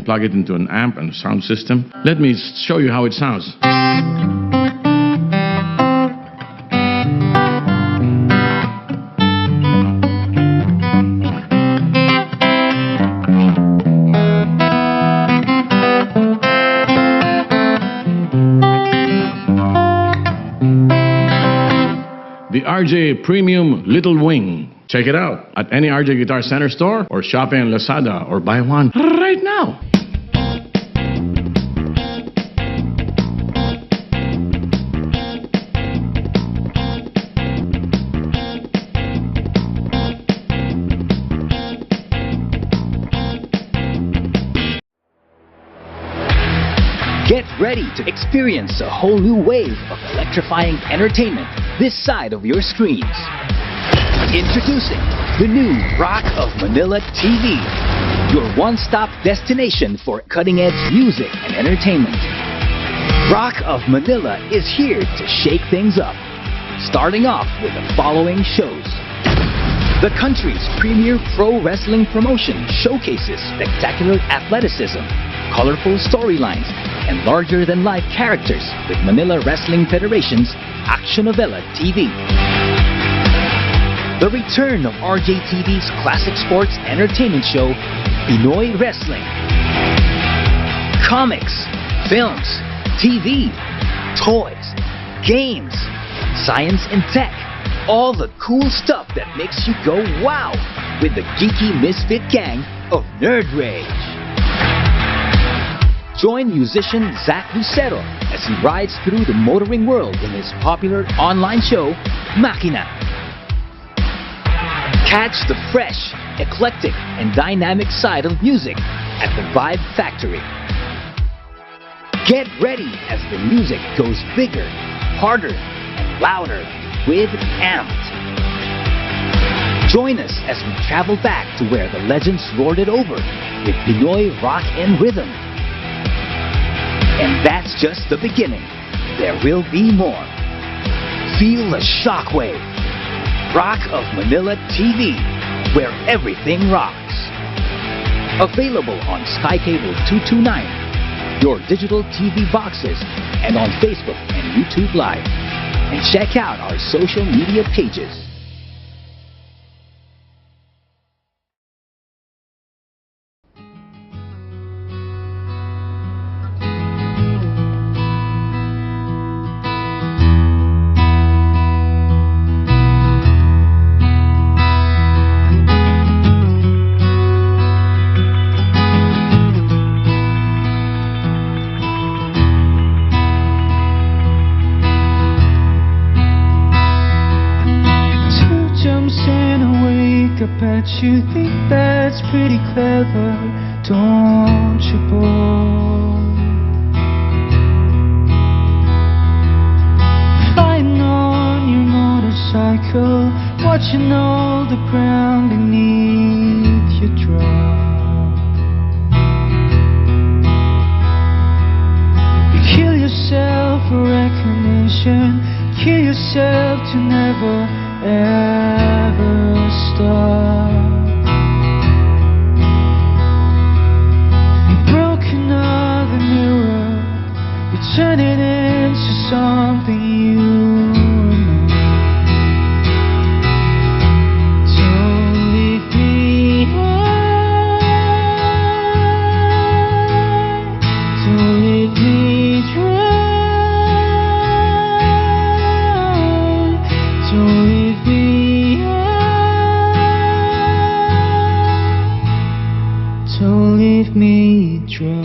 plug it into an amp and a sound system. Let me show you how it sounds. The RJ Premium Little Wing. Check it out at any RJ Guitar Center store or shop in Lazada or buy one right now. Get ready to experience a whole new wave of electrifying entertainment this side of your screens. Introducing the new Rock of Manila TV, your one-stop destination for cutting-edge music and entertainment. Rock of Manila is here to shake things up, starting off with the following shows. The country's premier pro wrestling promotion showcases spectacular athleticism, colorful storylines, and larger-than-life characters with Manila Wrestling Federation's Action Novela TV. The return of RJTV's classic sports entertainment show, Pinoy Wrestling. Comics, films, TV, toys, games, science and tech, all the cool stuff that makes you go wow with the geeky misfit gang of Nerd Rage. Join musician Zach Lucero as he rides through the motoring world in his popular online show, MAKINA. Catch the fresh, eclectic, and dynamic side of music at the Vibe Factory. Get ready as the music goes bigger, harder, and louder with Amped. Join us as we travel back to where the legends lord it over with Pinoy rock and rhythm. And that's just the beginning. There will be more. Feel the shockwave. Rock of Manila TV, where everything rocks. Available on Sky Cable 229, your digital TV boxes, and on Facebook and YouTube Live. And check out our social media pages. I bet you think that's pretty clever, don't you, boy? Flying on your motorcycle, watching all the ground beneath you drop. You kill yourself for recognition, kill yourself to never ever stop. You broke another mirror, you turn it into something you know. Don't leave me high, don't leave me dry, don't leave me high, don't leave me dry.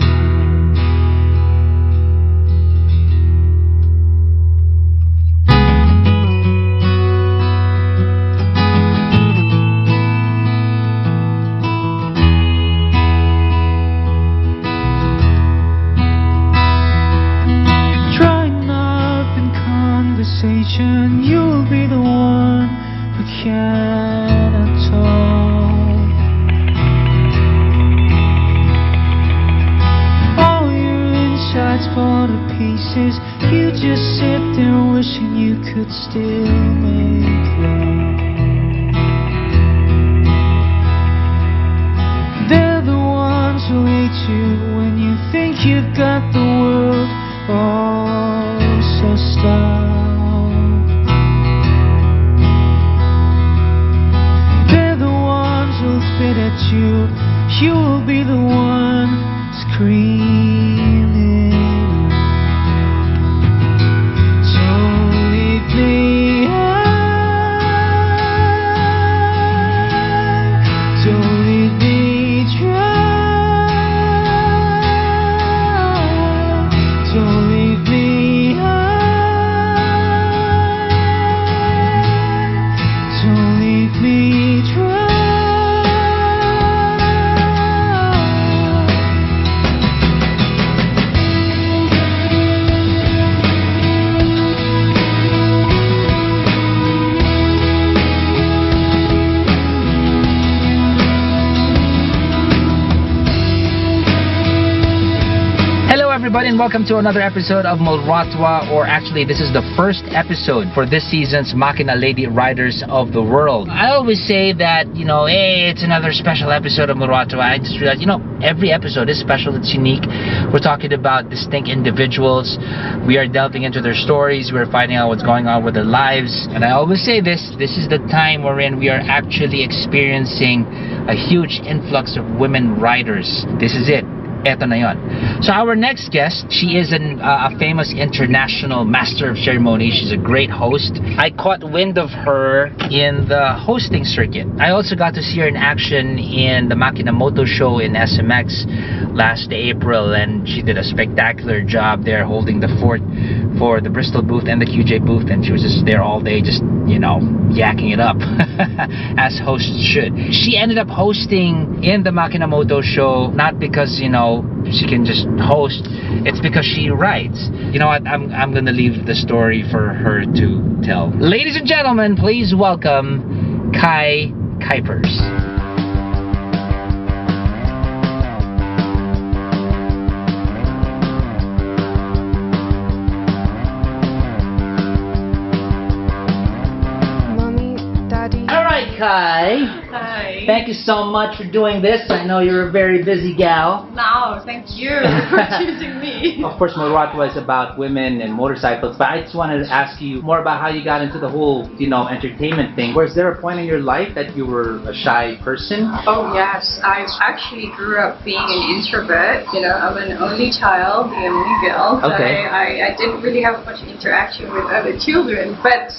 You'll be the one who cannot talk. All your insides fall to pieces. You just sit there wishing you could still make love. They're the ones who hate you you've got the world all so stopped. They're the ones who'll spit at you. You'll be the one screaming. Don't leave me high. Don't leave me dry. Don't leave me high. Don't leave me dry. Hello everybody and welcome to another episode of Mulratwa, or actually this is the first episode for this season's MAKINA Lady Riders of the World. I always say that, hey, it's another special episode of Mulratwa. I just realized, every episode is special, it's unique. We're talking about distinct individuals. We are delving into their stories. We're finding out what's going on with their lives. And I always say this is the time wherein we are actually experiencing a huge influx of women riders. This is it. Eto na yon. So our next guest, she is a famous international master of ceremony. She's a great host. I caught wind of her in the hosting circuit. I also got to see her in action in the MAKINA Moto Show in SMX last April, and she did a spectacular job there holding the fort for the Bristol booth and the QJ booth, and she was just there all day just, yakking it up as hosts should. She ended up hosting in the MAKINA Moto Show, not because, she can just host. It's because she rides. You know what? I'm gonna leave the story for her to tell. Ladies and gentlemen, please welcome Kai Kuipers. Kai. Hi. Thank you so much for doing this. I know you're a very busy gal. No, thank you for choosing me. Of course, Mulratwa is about women and motorcycles, but I just wanted to ask you more about how you got into the whole, entertainment thing. Was there a point in your life that you were a shy person? Oh yes, I actually grew up being an introvert. I'm an only child, the only girl. So Okay. I didn't really have much interaction with other children, but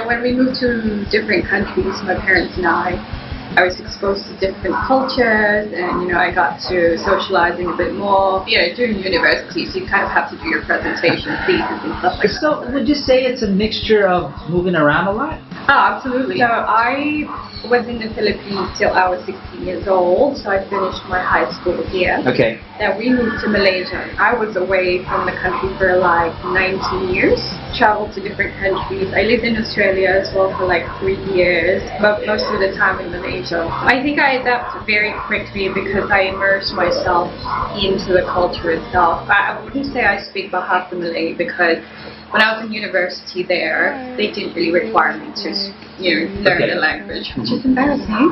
when we moved to different countries, my parents and I was exposed to different cultures, and I got to socializing a bit more. During university, so you kind of have to do your presentation, thesis, and stuff like that. So, would you say it's a mixture of moving around a lot? Oh, absolutely. So I was in the Philippines till I was 16 years old, so I finished my high school here. Okay. Then we moved to Malaysia. I was away from the country for like 19 years, traveled to different countries. I lived in Australia as well for like 3 years, but most of the time in Malaysia. I think I adapted very quickly because I immersed myself into the culture itself. I wouldn't say I speak Bahasa Malay because when I was in university there, they didn't really require me to, learn the language, which is embarrassing.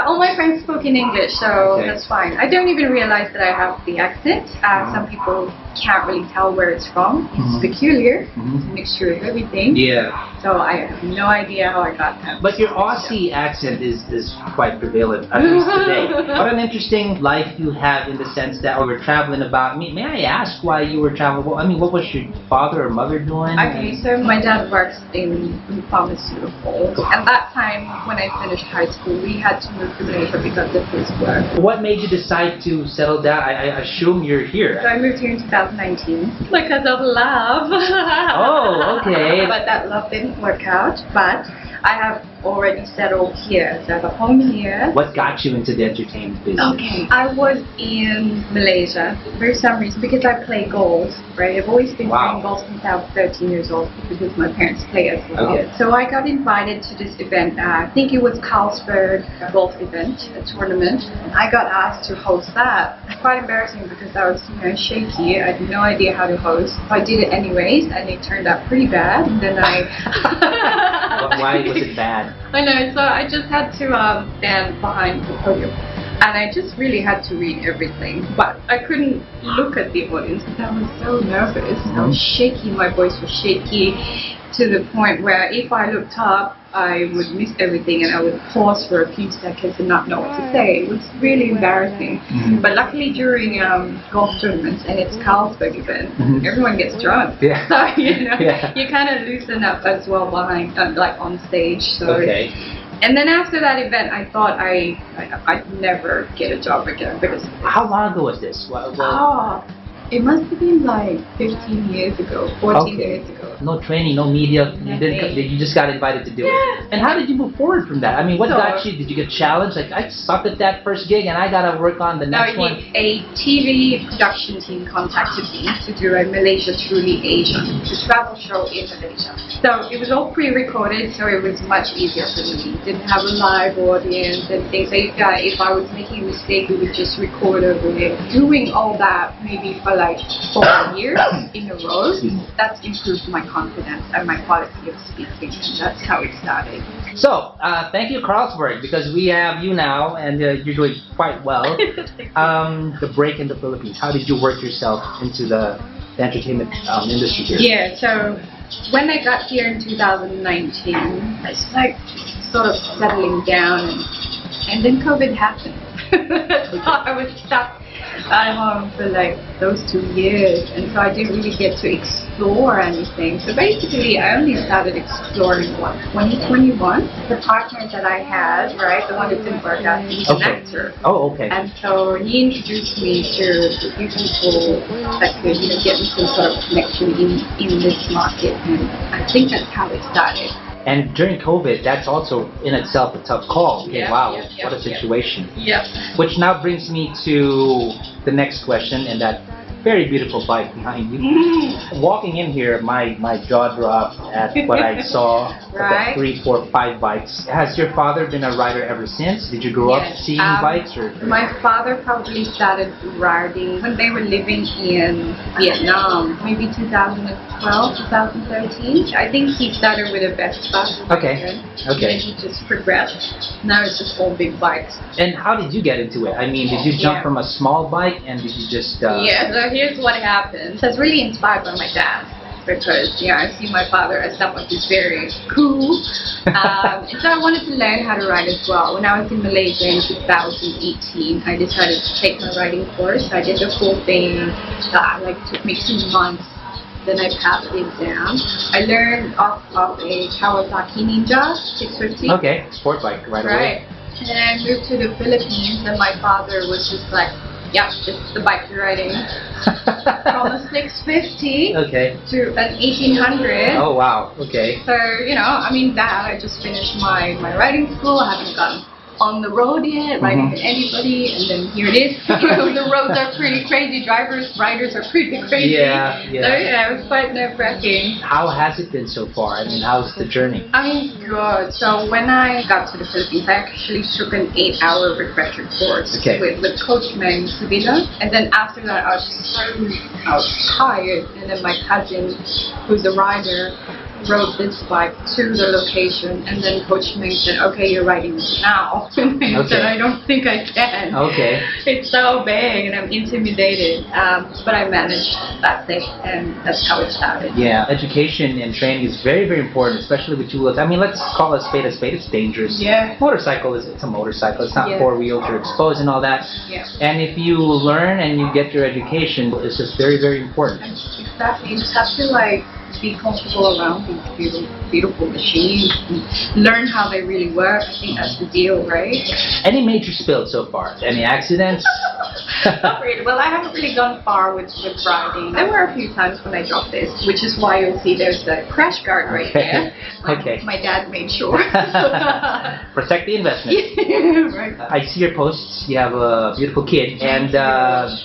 All my friends spoke in English, so that's fine. I don't even realize that I have the accent. Some people can't really tell where it's from. It's peculiar. It's a mixture of everything. Yeah. So I have no idea how I got that. But your Aussie accent is quite prevalent, at least today. What an interesting life you have in the sense that you were traveling about. May I ask why you were traveling? What was your father or mother doing? Okay, so my dad works in pharmaceuticals. At that time, when I finished high school, we had to move to Malaysia because of his work. What made you decide to settle down? I assume you're here. So I moved here in 2019 because of love. Oh, okay. But that love didn't work out. But I have already settled here, so I have a home here. What got you into the entertainment business? Okay, I was in Malaysia for some reason because I play golf, right? I've always been playing golf since I was 13 years old because my parents play as well. Okay. So I got invited to this event. I think it was Carlsberg golf event, a tournament. I got asked to host that. It's quite embarrassing because I was shaky. I had no idea how to host. I did it anyways, and it turned out pretty bad. And then Why was it bad? I know, so I just had to stand behind the podium. And I just really had to read everything. But I couldn't look at the audience because I was so nervous. I was shaky, my voice was shaky to the point where if I looked up, I would miss everything and I would pause for a few seconds and not know what to say. It was really embarrassing. But luckily during golf tournaments, and it's Carlsberg event, everyone gets drunk. Yeah. So, you know, you kind of loosen up as well behind, like on stage. So and then after that event, I thought I'd never get a job again because. How long ago was this? It must have been like 15 years ago, 14 years ago. No training, no media. You just got invited to do it. And how did you move forward from that? I mean, what got you? Did you get challenged? Like, I sucked at that first gig and I got to work on the next one? A TV production team contacted me to do a Malaysia Truly Asia, the travel show in Malaysia. So it was all pre-recorded, so it was much easier for me. Didn't have a live audience and things like that. If I was making a mistake, we would just record over it. Doing all that maybe for like 4 years in a row, that's improved my confidence and my quality of speaking, and that's how it started. So, thank you, Carlsberg, because we have you now, and you're doing quite well. The break in the Philippines, how did you work yourself into the entertainment industry here? Yeah, so when I got here in 2019, I was like sort of settling down, and then COVID happened. So I was stuck at home for like those 2 years, and so I didn't really get to explore anything. So basically I only started exploring 2021. The partner that I had, right, the one that didn't work out, he's an actor. Oh, okay. And so he introduced me to a few people that could, you know, get me some sort of connection in this market, and I think that's how it started. And during COVID, that's also in itself a tough call. Okay, wow, what a situation. Which now brings me to the next question, and that very beautiful bike behind you. Walking in here, my jaw dropped at what I saw. Right. 3, 4, 5 bikes. Has your father been a rider ever since? Did you grow up seeing bikes? Or? My father probably started riding when they were living in Vietnam, maybe 2012, 2013. I think he started with a Vespa. Okay. And he just progressed. Now it's just all big bikes. And how did you get into it? I mean, did you jump from a small bike and did you just... Yeah, so here's what happened. I was really inspired by my dad, because I see my father as someone who's very cool. And so I wanted to learn how to ride as well. When I was in Malaysia in 2018, I decided to take my riding course. I did the full thing. Took me 2 months. Then I passed the exam. I learned off of a Kawasaki Ninja 650. Okay, sport bike right away. And then I moved to the Philippines, and my father was just like, yeah, this is the bike you're riding. From a 650 to an 1800. Oh, wow. Okay. So, I mean, I just finished my riding school. I haven't gotten on the road yet, riding with anybody, and then here it is. The roads are pretty crazy. Riders are pretty crazy. Yeah. So, it was quite nerve-wracking. How has it been so far? I mean, how's the journey? I mean, good. So when I got to the Philippines, I actually took an 8-hour refresher course with Coach Meng Subida. And then after that, I was tired. And then my cousin, who's a rider, rode this bike to the location, and then Coach Meng said, okay, you're riding this now. And I said, I don't think I can. Okay. It's so big and I'm intimidated. But I managed that thing, and that's how it started. Yeah, education and training is very, very important, especially with 2 wheels. I mean, let's call a spade a spade. It's dangerous. Yeah. Motorcycle it's a motorcycle. It's not 4 wheels. You're exposed and all that. Yeah. And if you learn and you get your education, it's just very, very important. Exactly. You just have to be comfortable around these beautiful machines and learn how they really work. I think that's the deal, right? Any major spills so far? Any accidents? Not really. Well, I haven't really gone far with riding. There were a few times when I dropped this, which is why you'll see there's a crash guard right there. My dad made sure. Protect the investment. Right. I see your posts. You have a beautiful kid, and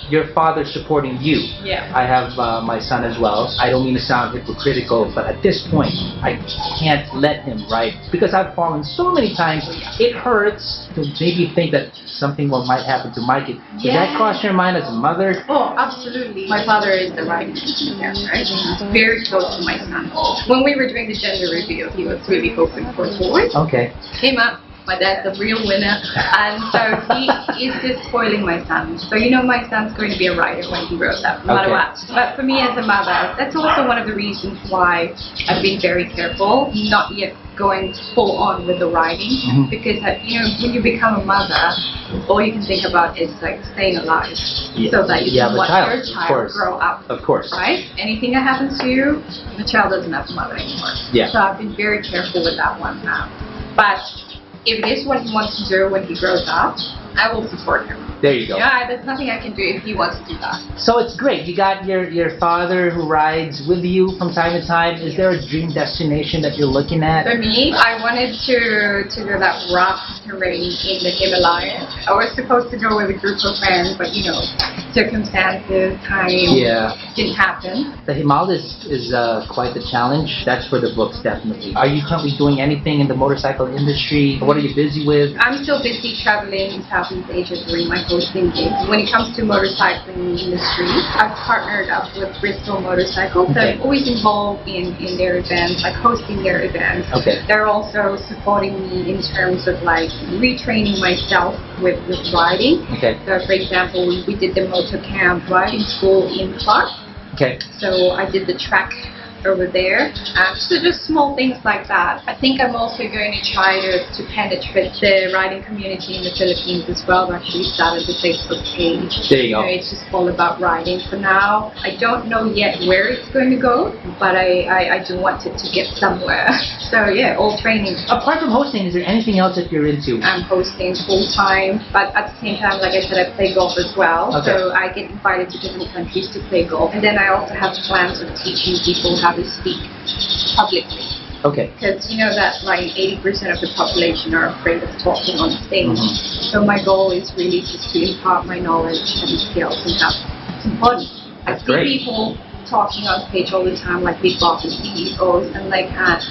your father's supporting you. Yeah. I have my son as well. I don't mean to sound hypocritical, but at this point, I can't let him ride because I've fallen so many times. It hurts to maybe think that something might happen to my kid. Does that cross your mind as a mother? Oh, absolutely. My father is the riding teacher, right? He's very close to my son. When we were doing the gender reveal, he was really hoping for a boy. Okay. Came up, My dad's the real winner. And so he is just spoiling my son. So you know my son's going to be a rider when he grows up, no matter what. But for me as a mother, that's also one of the reasons why I've been very careful, not yet going full on with the riding, because you know, when you become a mother, all you can think about is like staying alive, so that you can watch your child grow up. Of course. Right? Anything that happens to you, the child doesn't have a mother anymore. Yeah. So I've been very careful with that one now. But if it is what he wants to do when he grows up, I will support him. There you go. Yeah, there's nothing I can do if he wants to do that. So it's great. You got your father who rides with you from time to time. Is there a dream destination that you're looking at? For me, I wanted to do that rock terrain in the Himalayas. I was supposed to go with a group of friends, but you know, circumstances, time didn't happen. The Himalayas is quite the challenge. That's for the books, definitely. Are you currently doing anything in the motorcycle industry? What are you busy with? I'm still busy traveling in Southeast Asia doing my hosting gigs. When it comes to motorcycling industry, I've partnered up with Bristol Motorcycles. I'm always involved in their events, like hosting their events. They're also supporting me in terms of like retraining myself with riding. So for example, we did the motor camp riding school in Clark. So I did the track over there. So just small things like that. I think I'm also going to try to penetrate the riding community in the Philippines as well. I've actually started the Facebook page. There you go. It's just all about riding for now. I don't know yet where it's going to go, but I do want it to get somewhere. So yeah, all training. Apart from hosting, is there anything else that you're into? I'm hosting full time, but at the same time, like I said, I play golf as well. So I get invited to different countries to play golf. And then I also have plans of teaching people how to speak publicly. Because you know that like 80% of the population are afraid of talking on stage. So my goal is really just to impart my knowledge and skills and have some fun. I see people talking on stage all the time, like big bosses, CEOs, and they can't.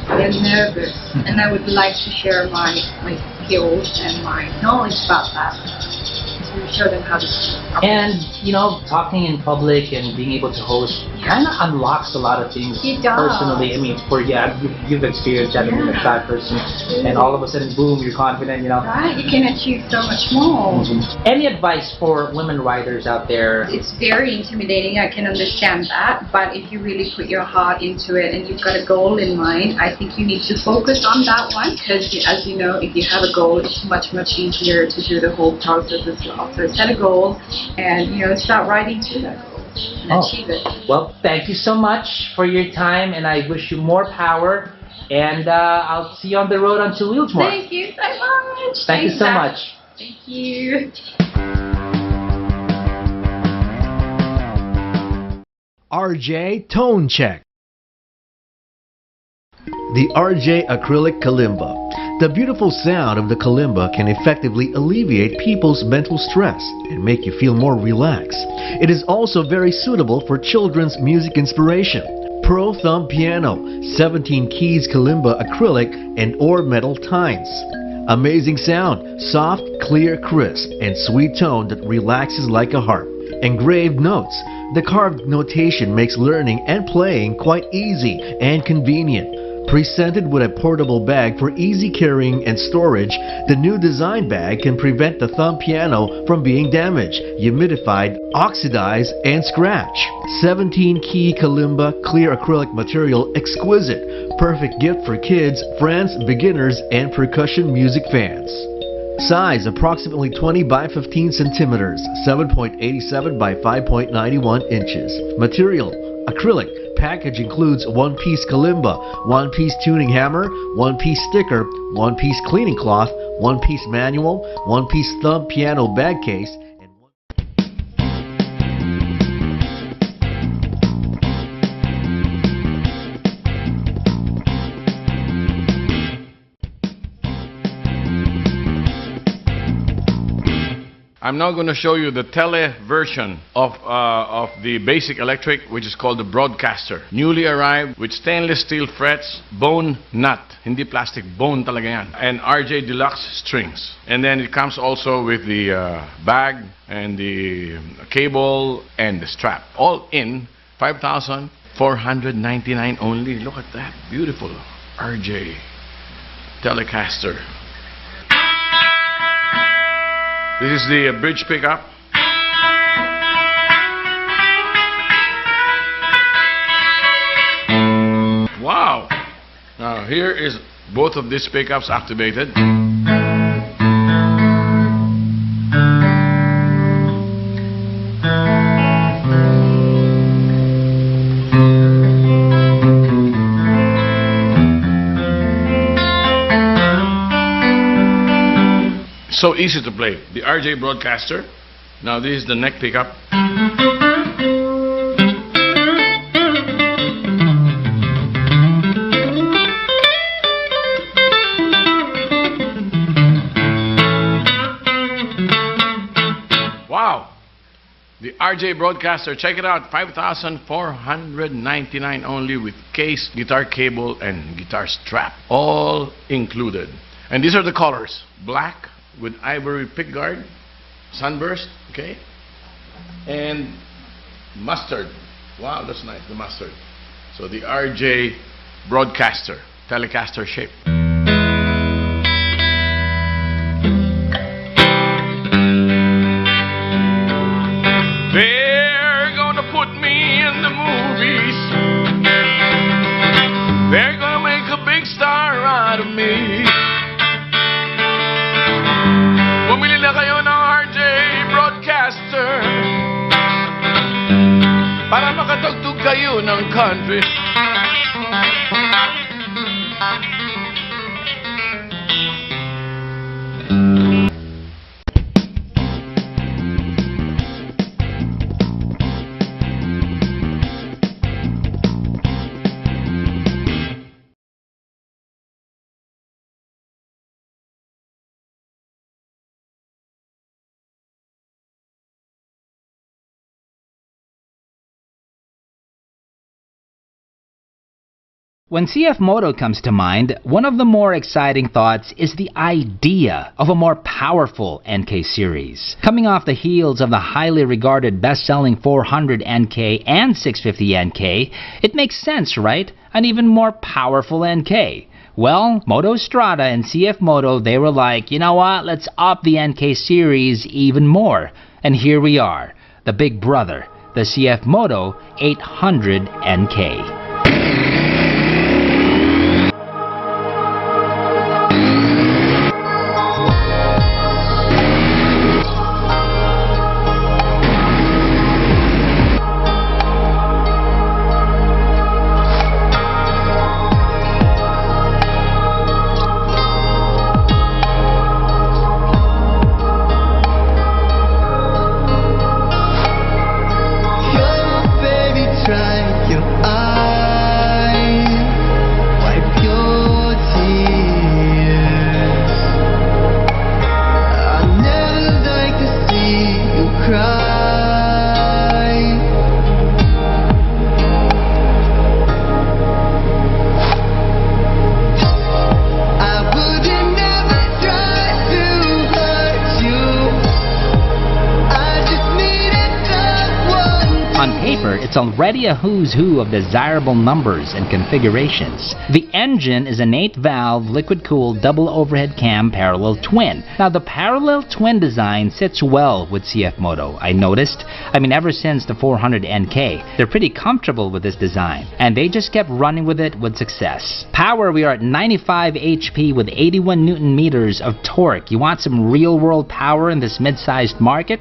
They're nervous, and I would like to share my skills and my knowledge about that. Show them how to speak. And you know, talking in public and being able to host kind of unlocks a lot of things personally. I mean, you've experienced that being a shy person, and all of a sudden, boom, you're confident. You know, right? You can achieve so much more. Any advice for women riders out there? It's very intimidating. I can understand that, but if you really put your heart into it and you've got a goal in mind, I think you need to focus on that one. Because as you know, if you have a goal, it's much easier to do the whole process as well. So set a goal and start riding to that goal and achieve it. Well, thank you so much for your time, and I wish you more power, and I'll see you on the road on Two Wheels more. Thank you so much. Thank you so much. Thank you. RJ Tone Check. The RJ Acrylic Kalimba. The beautiful sound of the kalimba can effectively alleviate people's mental stress and make you feel more relaxed. It is also very suitable for children's music inspiration. Pro Thumb Piano, 17 keys kalimba acrylic and or metal tines. Amazing sound, soft, clear, crisp, and sweet tone that relaxes like a harp. Engraved notes. The carved notation makes learning and playing quite easy and convenient. Presented with a portable bag for easy carrying and storage, the new design bag can prevent the thumb piano from being damaged, humidified, oxidized, and scratched. 17-key kalimba clear acrylic material, exquisite, perfect gift for kids, friends, beginners, and percussion music fans. Size approximately 20 by 15 centimeters, 7.87 by 5.91 inches. Material acrylic. Package includes one-piece kalimba, one-piece tuning hammer, one-piece sticker, one-piece cleaning cloth, one-piece manual, one-piece thumb piano bag case, and I'm now going to show you the tele version of the basic electric, which is called the Broadcaster. Newly arrived with stainless steel frets, bone nut, hindi plastic, bone talaga yan, and RJ Deluxe strings. And then it comes also with the bag and the cable and the strap. All in 5,499 only. Look at that beautiful RJ Telecaster This is the bridge pickup. Wow! Now here is both of these pickups activated. So easy to play. The RJ Broadcaster. Now this is the neck pickup. Wow! The RJ Broadcaster. Check it out. 5,499 only with case, guitar cable, and guitar strap. All included. And these are the colors. Black with ivory pickguard, sunburst, okay, and mustard. Wow, that's nice, the mustard. So the RJ Broadcaster, Telecaster shape. They're gonna put me in the movies. They're gonna make a big star out of me. Bumili na kayo ng RJ Broadcaster para makatugtog kayo ng country. When CF Moto comes to mind, one of the more exciting thoughts is the idea of a more powerful NK series. Coming off the heels of the highly regarded best-selling 400 NK and 650 NK, it makes sense, right? An even more powerful NK. Well, Moto Strada and CF Moto, they were like, you know what, let's up the NK series even more. And here we are, the big brother, the CF Moto 800 NK. It's already a who's who of desirable numbers and configurations. The engine is an 8-valve liquid-cooled double overhead cam parallel twin. Now the parallel twin design sits well with CF Moto, I noticed. Ever since the 400 NK, they're pretty comfortable with this design, and they just kept running with it with success. Power, we are at 95 HP with 81 Newton meters of torque. You want some real-world power in this mid-sized market?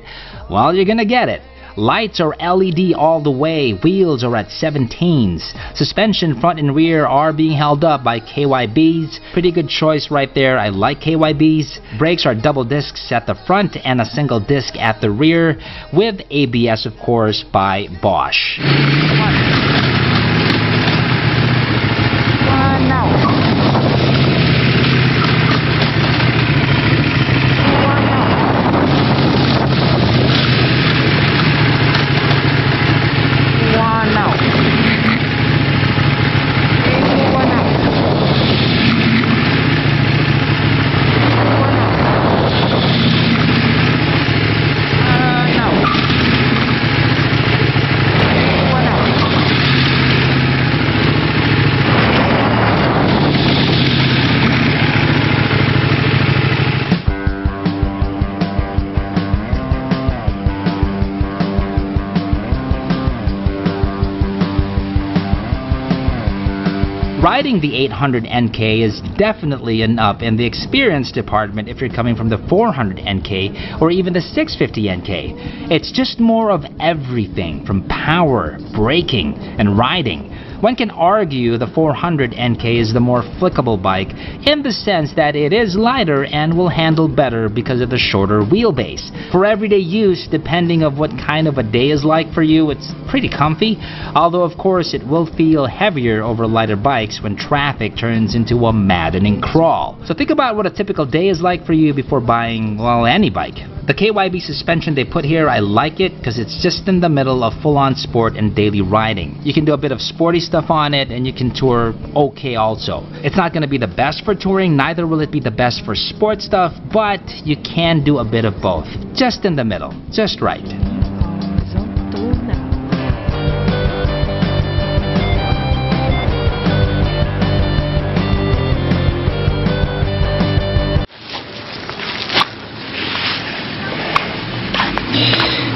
Well, you're gonna get it. Lights are LED all the way, wheels are at 17s. Suspension front and rear are being held up by KYBs. Pretty good choice right there, I like KYBs. Brakes are double discs at the front and a single disc at the rear, with ABS of course by Bosch. Riding the 800 NK is definitely an up in the experience department if you're coming from the 400 NK or even the 650 NK. It's just more of everything from power, braking, and riding. One can argue the 400 NK is the more flickable bike in the sense that it is lighter and will handle better because of the shorter wheelbase. For everyday use, depending on what kind of a day is like for you, it's pretty comfy, although of course it will feel heavier over lighter bikes when traffic turns into a maddening crawl. So think about what a typical day is like for you before buying, well, any bike. The KYB suspension they put here, I like it because it's just in the middle of full-on sport and daily riding. You can do a bit of sporty stuff on it and you can tour okay also. It's not going to be the best for touring, neither will it be the best for sport stuff, but you can do a bit of both. Just in the middle. Just right.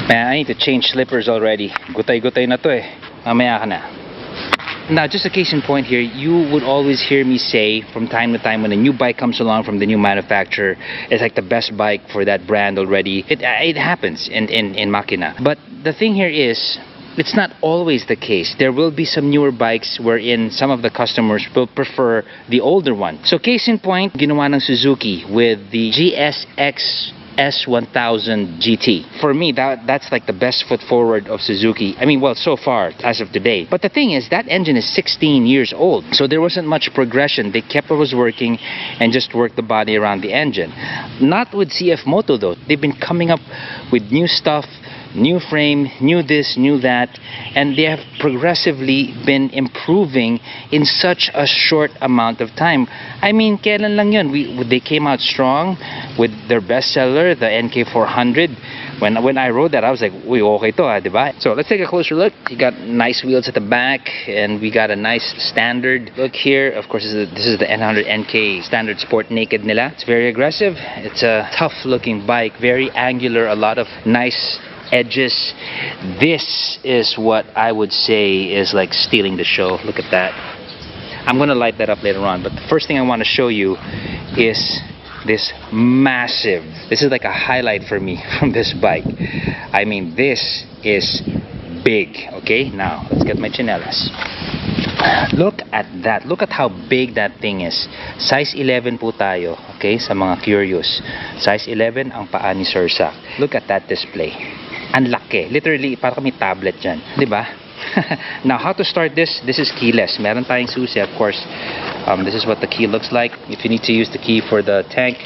Man, I need to change slippers already. Gutay-gutay na to eh. Mamaya ka na. Now, just a case in point here, you would always hear me say from time to time when a new bike comes along from the new manufacturer, it's like the best bike for that brand already. It happens in MAKINA. But the thing here is, it's not always the case. There will be some newer bikes wherein some of the customers will prefer the older one. So case in point, ginawa ng Suzuki with the GSX S1000 GT. For me, that's like the best foot forward of Suzuki. I mean, well, so far, as of today. But the thing is, that engine is 16 years old. So there wasn't much progression. They kept what was working and just worked the body around the engine. Not with CF Moto though. They've been coming up with new stuff, new frame, new this, new that, and they have progressively been improving in such a short amount of time. I mean, kailan lang yun? They came out strong with their bestseller, the NK400. When I rode that, I was like, uy, okay to, diba? So let's take a closer look. You got nice wheels at the back, and we got a nice standard look here. Of course, this is the N100 NK standard sport naked nila. It's very aggressive. It's a tough looking bike, very angular, a lot of nice edges. This is what I would say is like stealing the show. Look at that. I'm gonna light that up later on, but the first thing I want to show you is this massive, this is like a highlight for me from this bike. I mean, this is big. Okay, now let's get my chinelas. Look at that. Look at how big that thing is. Size 11 po tayo, okay, sa mga curious. Size 11 ang paa ni Sir Sak. Look at that display. Ang laki. Literally, parang kami tablet dyan. Diba? Now, how to start this? This is keyless. Meron tayong susi, of course. This is what the key looks like. If you need to use the key for the tank,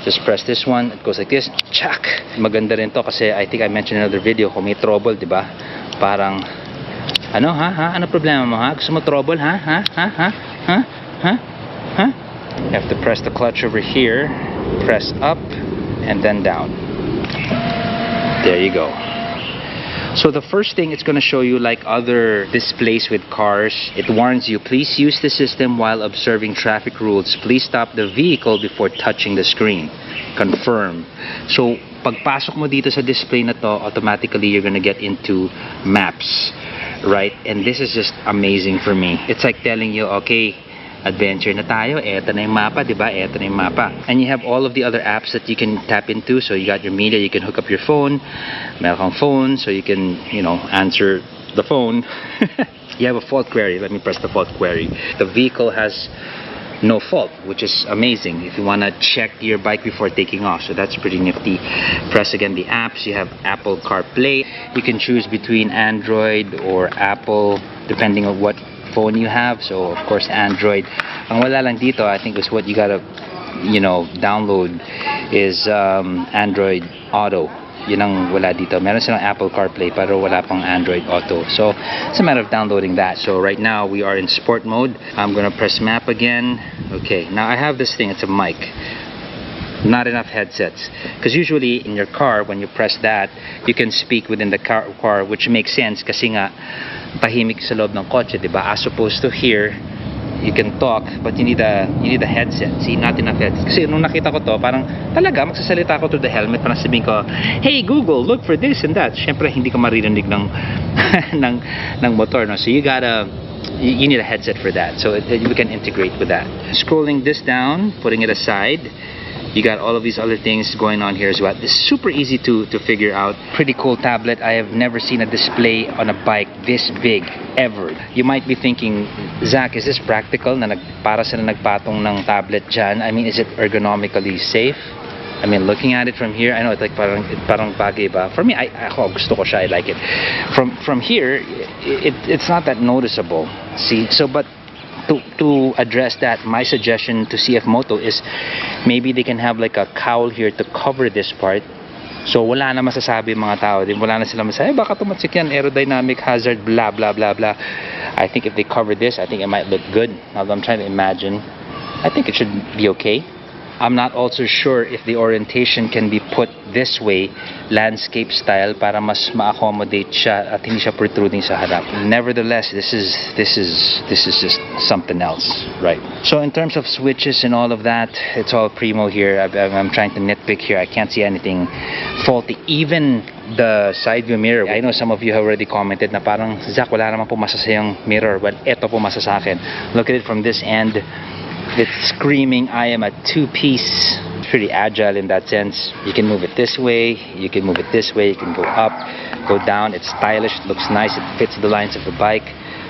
just press this one. It goes like this. Chak! Maganda rin to kasi I think I mentioned in another video kung may trouble, diba? Parang, ano ha? Ano problema mo ha? Gusto mo trouble ha? You have to press the clutch over here, press up, and then down. There you go. So the first thing it's going to show you, like other displays with cars, it warns you, please use the system while observing traffic rules. Please stop the vehicle before touching the screen. Confirm. So pagpasok mo dito sa display na to, automatically you're going to get into maps, right? And this is just amazing for me. It's like telling you, okay, adventure na tayo, eto na yung mapa, diba? Eto na yung mapa. And you have all of the other apps that you can tap into. So you got your media, you can hook up your phone, meron kang phone, so you can, you know, answer the phone. You have a fault query. Let me press the fault query. The vehicle has no fault, which is amazing if you want to check your bike before taking off. So that's pretty nifty. Press again the apps. You have Apple CarPlay. You can choose between Android or Apple depending on what phone you have. So of course Android. Ang wala lang dito, I think is what you gotta, you know, download is Android Auto. Yun ang wala dito. Meron silang Apple CarPlay pero wala pang Android Auto. So it's a matter of downloading that. So right now we are in sport mode. I'm gonna press map again. Okay, now I have this thing. It's a mic. Not enough headsets, because usually in your car when you press that you can speak within the car, which makes sense kasi nga tahimik sa loob ng kotse, diba? As opposed to here you can talk but you need a headset. See, not enough headsets. Kasi nung nakita ko to, parang talaga magsasalita ko through the helmet, parang sabihin ko, hey Google, look for this and that. Syempre hindi ka maririnig ng ng motor, no? So you gotta you need a headset for that, so we can integrate with that. Scrolling this down, putting it aside, you got all of these other things going on here as well. It's super easy to figure out. Pretty cool tablet. I have never seen a display on a bike this big ever. You might be thinking, Zach, is this practical na para sila nagpatong ng tablet dyan? I mean, is it ergonomically safe? I mean, looking at it from here, I know it's like parang bagay ba. For me, ako gusto ko siya, I like it. From here, it's not that noticeable. See, so but to address that, my suggestion to CF Moto is maybe they can have like a cowl here to cover this part. So wala na masasabi mga tao, wala na sila masasabi, baka tumatsik yan, aerodynamic hazard, blah blah blah blah. I think if they cover this, I think it might look good. Now I'm trying to imagine, I think it should be okay. I'm not also sure if the orientation can be put this way, landscape style, para mas ma-accommodate siya at hindi siya protruding sa harap. Nevertheless, this is just something else, right? So in terms of switches and all of that, it's all primo here. I'm trying to nitpick here. I can't see anything faulty. Even the side view mirror, I know some of you have already commented na parang, Zach, wala naman pumasa sa yung mirror. Well, eto pumasa sa akin. Look at it from this end. It's screaming, I am a two-piece. It's pretty agile in that sense. You can move it this way, you can move it this way, you can go up, go down. It's stylish, it looks nice, it fits the lines of the bike.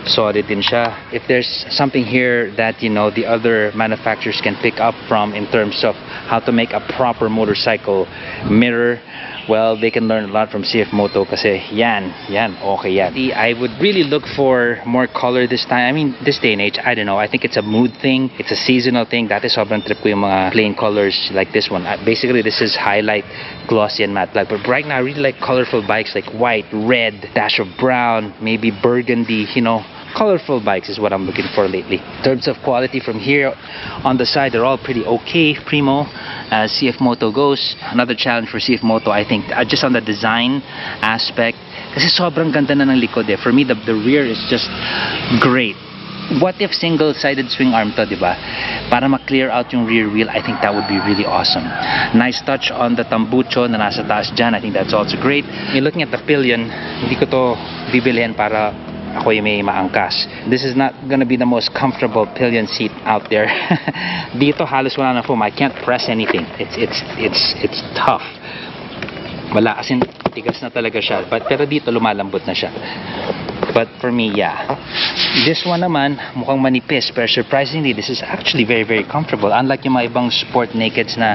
Solid din siya. If there's something here that, you know, the other manufacturers can pick up from in terms of how to make a proper motorcycle mirror, well, they can learn a lot from CF Moto kasi yan, okay yan. I would really look for more color this time. I mean, this day and age, I don't know. I think it's a mood thing. It's a seasonal thing. Dati sobrang trip ko yung mga plain colors like this one. Basically, this is highlight, glossy, and matte black. But right now, I really like colorful bikes like white, red, dash of brown, maybe burgundy, you know. Colorful bikes is what I'm looking for lately. In terms of quality from here on the side, they're all pretty okay, primo, as CF Moto goes. Another challenge for CF Moto, I think, just on the design aspect, kasi sobrang ganda na ng likod eh. For me, the rear is just great. What if single-sided swing arm to, diba? Para ma-clear out yung rear wheel, I think that would be really awesome. Nice touch on the tambucho na nasa taas dyan. I think that's also great. You're looking at the pillion, hindi ko to bibilhin para ako yung may maangkas. This is not gonna be the most comfortable pillion seat out there. Dito halos wala na foam. I can't press anything. It's tough. Wala, as in tigas na talaga siya. Pero dito lumalambot na siya. But for me, yeah. This one naman, mukhang manipis. Pero surprisingly, this is actually very, very comfortable. Unlike yung mga ibang sport nakeds na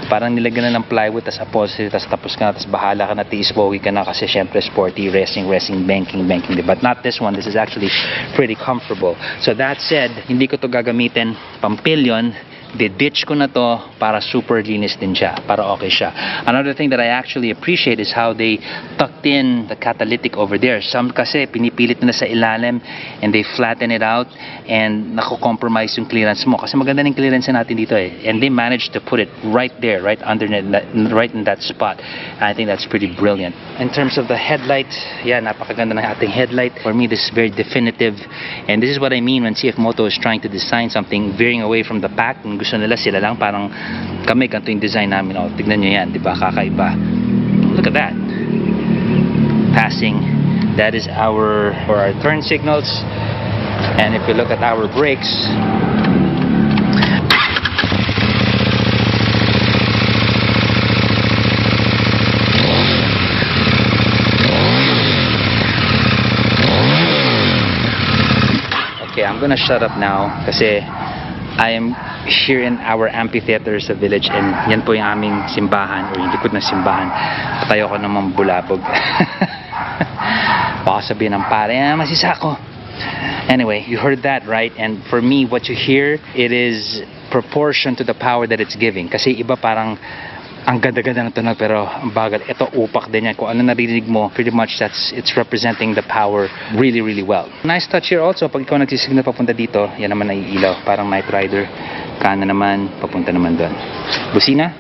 parang nilagyan na ng plywood, tas upholstery, tas tapos ka na, tas bahala ka na, tiis bogi ka na kasi syempre sporty, racing, banking. But not this one. This is actually pretty comfortable. So that said, hindi ko to gagamitin pampilyon. Ditch ko na to para super linis din siya, para okay siya. Another thing that I actually appreciate is how they tucked in the catalytic over there. Some kasi pinipilit na sa ilalim and they flatten it out and nako-compromise yung clearance mo kasi maganda ng clearance natin dito eh. And they managed to put it right there, right in that spot. I think that's pretty brilliant. In terms of the headlight, yeah, napakaganda ng ating headlight. For me, this is very definitive, and this is what I mean when CF Moto is trying to design something veering away from the pack. Gusto nila sila lang parang kami ganito yung design namin. Oh, tignan nyo yan, di ba? Kakaiba. Look at that. Passing. That is our turn signals. And if you look at our brakes, okay, I'm gonna shut up now kasi I am here in our amphitheater sa village, and yan po yung aming simbahan o yung likod ng simbahan at ayoko namang bulabog. Baka sabihin ng pare, masisako. Anyway, you heard that, right? And for me, what you hear, it is proportion to the power that it's giving. Kasi iba parang ang ganda-ganda ng tunog pero ang bagal. Ito upak din yan. Kung ano narinig mo, pretty much it's representing the power really, really well. Nice touch here also. Pag ikaw nagsisignal papunta dito, yan naman naiilaw. Parang Night Rider. Kanan naman, papunta naman doon. Busina.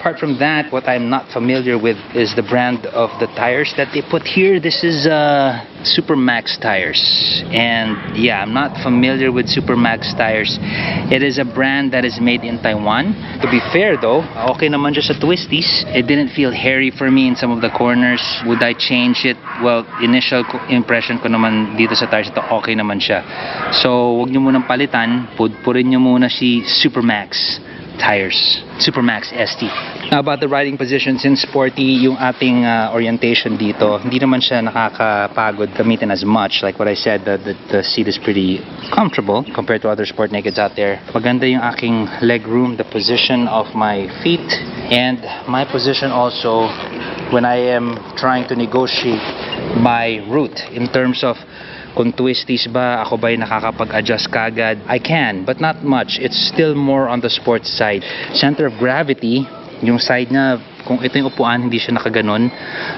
Apart from that, what I'm not familiar with is the brand of the tires that they put here. This is Supermax tires, and yeah, I'm not familiar with Supermax tires. It is a brand that is made in Taiwan. To be fair though, okay naman siya sa twisties. It didn't feel hairy for me in some of the corners. Would I change it? Well, initial impression ko naman dito sa tires ito, okay naman siya. So, wag nyo munang palitan. Pudpurin nyo muna si Supermax tires. Supermax ST. Now about the riding position, since sporty yung ating orientation dito, hindi naman siya nakakapagod gamitin as much. Like what I said, the seat is pretty comfortable compared to other sport nakeds out there. Maganda yung aking leg room, the position of my feet, and my position also when I am trying to negotiate my route in terms of kung twisties ba, ako ba'y nakakapag-adjust kagad? I can, but not much. It's still more on the sports side. Center of gravity, yung side na, kung ito yung upuan, hindi siya nakaganon.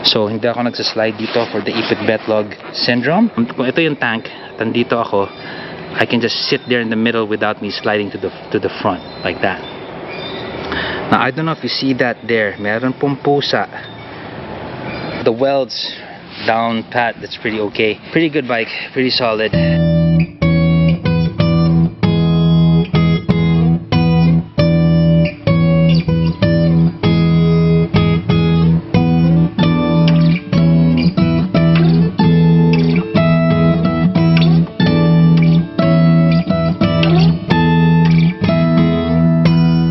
So, hindi ako nagsaslide dito for the Ipit-Betlog syndrome. Kung ito yung tank, tandito ako, I can just sit there in the middle without me sliding to the front, like that. Now, I don't know if you see that there. Meron pong pusa. The welds down pat, that's pretty okay. Pretty good bike, pretty solid.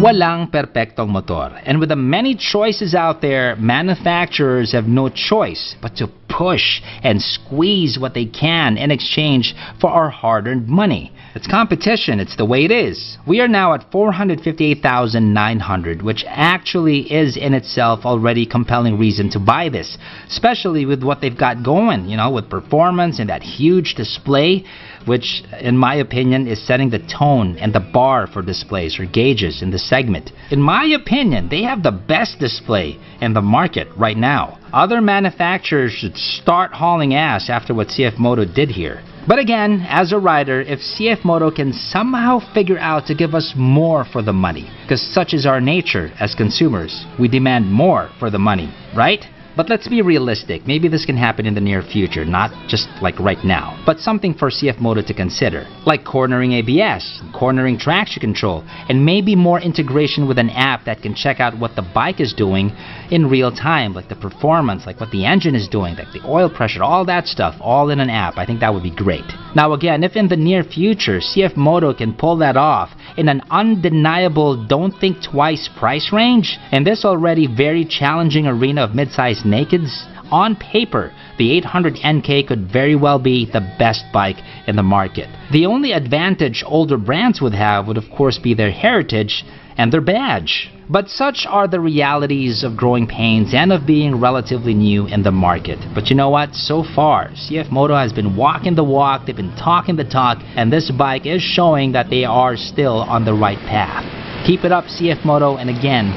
Walang perpektong motor. And with the many choices out there, manufacturers have no choice but to push and squeeze what they can in exchange for our hard-earned money. It's competition. It's the way it is. We are now at 458,900, which actually is in itself already compelling reason to buy this, especially with what they've got going, you know, with performance and that huge display, which in my opinion is setting the tone and the bar for displays or gauges in the segment. In my opinion, they have the best display in the market right now. Other manufacturers should start hauling ass after what CF Moto did here. But again, as a rider, if CF Moto can somehow figure out to give us more for the money, because such is our nature as consumers, we demand more for the money, right? But let's be realistic. Maybe this can happen in the near future, not just like right now, but something for CF Moto to consider, like cornering ABS, cornering traction control, and maybe more integration with an app that can check out what the bike is doing in real time, like the performance, like what the engine is doing, like the oil pressure, all that stuff, all in an app. I think that would be great. Now again, if in the near future CF Moto can pull that off in an undeniable don't think twice price range, in this already very challenging arena of mid-sized nakeds, on paper, the 800 NK could very well be the best bike in the market. The only advantage older brands would have would of course be their heritage and their badge. But such are the realities of growing pains and of being relatively new in the market. But you know what? So far, CF Moto has been walking the walk, they've been talking the talk, and this bike is showing that they are still on the right path. Keep it up, CF Moto, and again,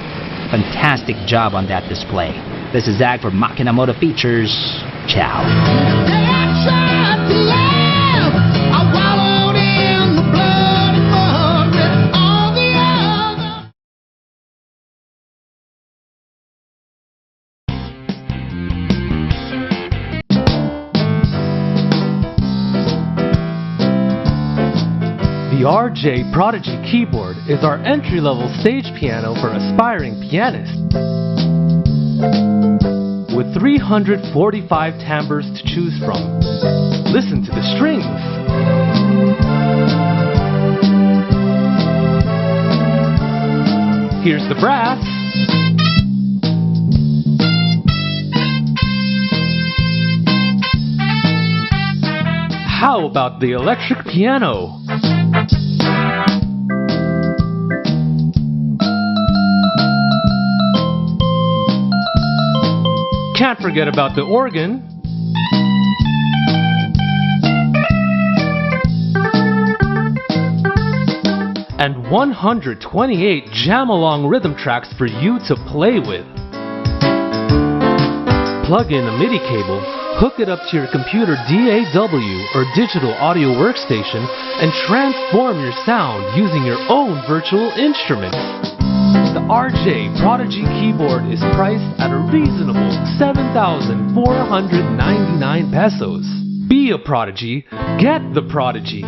fantastic job on that display. This is Zach for MAKINA Moto Features. Ciao. The RJ Prodigy keyboard is our entry-level stage piano for aspiring pianists. With 345 timbres to choose from. Listen to the strings. Here's the brass. How about the electric piano? Can't forget about the organ. And 128 jam-along rhythm tracks for you to play with. Plug in a MIDI cable, hook it up to your computer DAW or digital audio workstation, and transform your sound using your own virtual instruments. The RJ Prodigy keyboard is priced at a reasonable 7,499 pesos. Be a prodigy, get the Prodigy.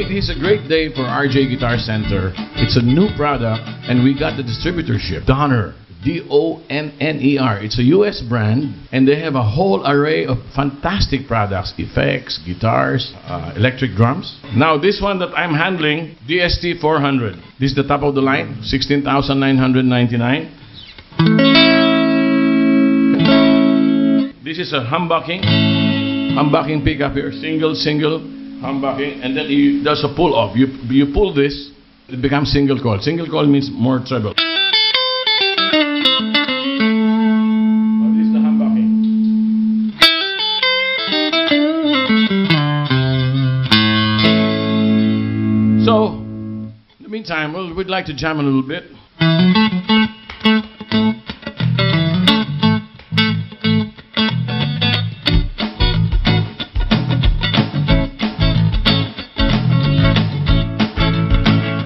It's a great day for RJ Guitar Center. It's a new product and we got the distributorship. Donner, D-O-N-N-E-R. It's a US brand and they have a whole array of fantastic products, effects, guitars, electric drums. Now this one that I'm handling, DST 400. This is the top of the line, 16,999. This is a humbucking pickup here, single, humbucking, and then there's a pull off. You pull this, it becomes single coil. Single coil means more treble. But this is the humbucking. So, in the meantime, we'd like to jam a little bit.